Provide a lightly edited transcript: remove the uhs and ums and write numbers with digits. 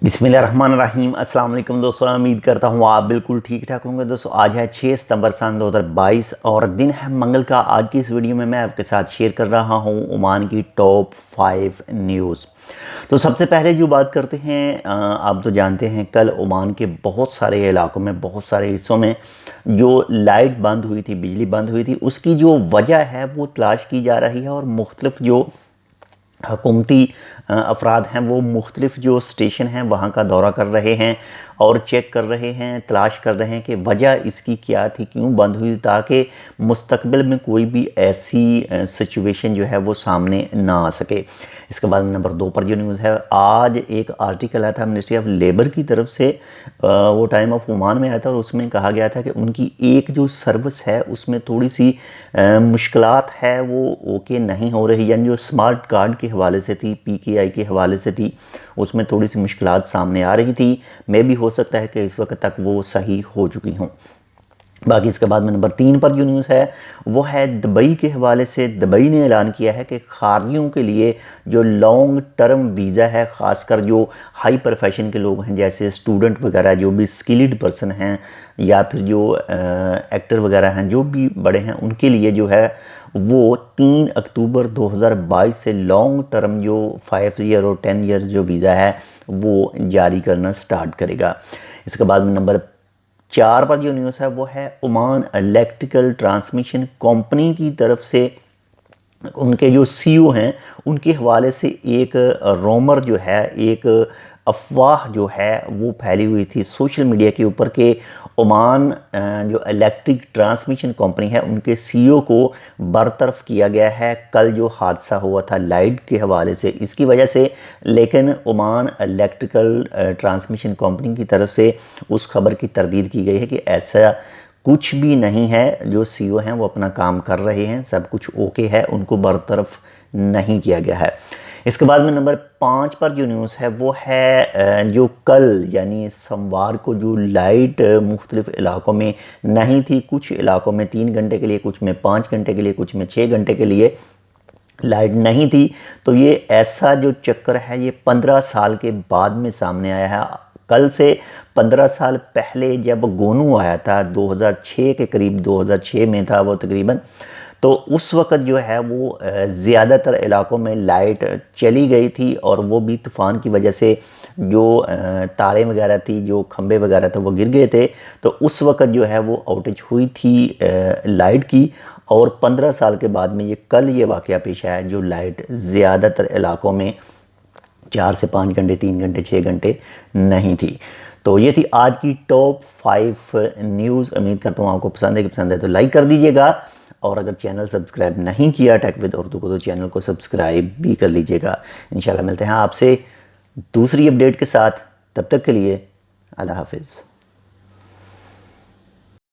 बिस्मिल्लाहिर्रहमानिर्रहीम। अस्सलाम वालेकुम दोस्तों, उम्मीद करता हूँ आप बिल्कुल ठीक ठाक होंगे। दोस्तों आज है 6 सितंबर सन 2022 और दिन है मंगल का। आज की इस वीडियो में मैं आपके साथ शेयर कर रहा हूँ ओमान की टॉप 5 न्यूज़। तो सबसे पहले जो बात करते हैं, आप तो जानते हैं कल ओमान के बहुत सारे इलाकों में, बहुत सारे हिस्सों में जो लाइट बंद हुई थी, बिजली बंद हुई थी, उसकी जो वजह है वो तलाश की जा रही है। और मुख्तलिफ जो हुकूमती अफराद हैं वो मुख्तलिफ़ जो स्टेशन हैं वहाँ का दौरा कर रहे हैं और चेक कर रहे हैं, तलाश कर रहे हैं कि वजह इसकी क्या थी, क्यों बंद हुई, ताकि मुस्तकबिल में कोई भी ऐसी सिचुएशन जो है वो सामने ना आ सके। इसके बाद नंबर 2 पर जो न्यूज़ है, आज एक आर्टिकल आया था मिनिस्ट्री ऑफ लेबर की तरफ से, वो टाइम ऑफ ओमान में आया था और उसमें कहा गया था कि उनकी एक जो सर्विस है उसमें थोड़ी सी मुश्किलात है, वो ओके नहीं हो रही। यानी जो स्मार्ट कार्ड के हवाले से थी, PKI के हवाले से थी, उसमें थोड़ी सी मुश्किलात सामने आ रही थी। मे भी हो सकता है कि इस वक्त तक वो सही हो चुकी हों। बाकी इसके बाद में नंबर 3 पर जो न्यूज़ है वो है दुबई के हवाले से। दुबई ने ऐलान किया है कि खारियों के लिए जो लॉन्ग टर्म वीज़ा है, ख़ासकर जो हाई प्रोफेशन के लोग हैं जैसे स्टूडेंट वगैरह, जो भी स्किल्ड पर्सन हैं या फिर जो एक्टर वगैरह हैं, जो भी बड़े हैं, उनके लिए जो है वो 3 अक्टूबर 2022 से लॉन्ग टर्म जो 5 ईयर और 10 ईयर जो वीज़ा है वो जारी करना स्टार्ट करेगा। इसके बाद में नंबर 4 पर जो न्यूज़ है वो है ओमान इलेक्ट्रिकल ट्रांसमिशन कंपनी की तरफ से, उनके जो CEO हैं उनके हवाले से एक रोमर जो है, एक अफवाह जो है वो फैली हुई थी सोशल मीडिया के ऊपर कि ओमान जो इलेक्ट्रिक ट्रांसमिशन कंपनी है उनके CEO को बरतरफ किया गया है कल जो हादसा हुआ था लाइट के हवाले से, इसकी वजह से। लेकिन ओमान इलेक्ट्रिकल ट्रांसमिशन कंपनी की तरफ से उस खबर की तरदीद की गई है कि ऐसा कुछ भी नहीं है। जो CEO हैं वो अपना काम कर रहे हैं, सब कुछ ओके है, उनको बरतरफ नहीं किया गया है। इसके बाद में नंबर 5 पर जो न्यूज़ है वो है जो कल यानी सोमवार को जो लाइट मुख्तलिफ इलाकों में नहीं थी, कुछ इलाकों में 3 घंटे के लिए, कुछ में 5 घंटे के लिए, कुछ में 6 घंटे के लिए लाइट नहीं थी। तो ये ऐसा जो चक्कर है ये 15 साल के बाद में सामने आया है। कल से 15 साल पहले जब गोनू आया था 2006 के करीब, 2006 में था वो तकरीबन, तो उस वक़्त जो है वो ज़्यादातर इलाकों में लाइट चली गई थी और वो भी तूफ़ान की वजह से जो तारें वगैरह थी, जो खंबे वगैरह थे वो गिर गए थे। तो उस वक़्त जो है वो आउटेज हुई थी लाइट की। और 15 साल के बाद में ये कल ये वाक़या पेश आया जो लाइट ज़्यादातर इलाकों में 4 से 5 घंटे, 3 घंटे, 6 घंटे नहीं थी। तो ये थी आज की टॉप 5 न्यूज़। उम्मीद करता हूँ आपको पसंद है। कि पसंद है तो लाइक कर दीजिएगा, और अगर चैनल सब्सक्राइब नहीं किया टेक विद उर्दू को तो चैनल को सब्सक्राइब भी कर लीजिएगा। इंशाल्लाह मिलते हैं आपसे दूसरी अपडेट के साथ, तब तक के लिए अल्लाह हाफिज़।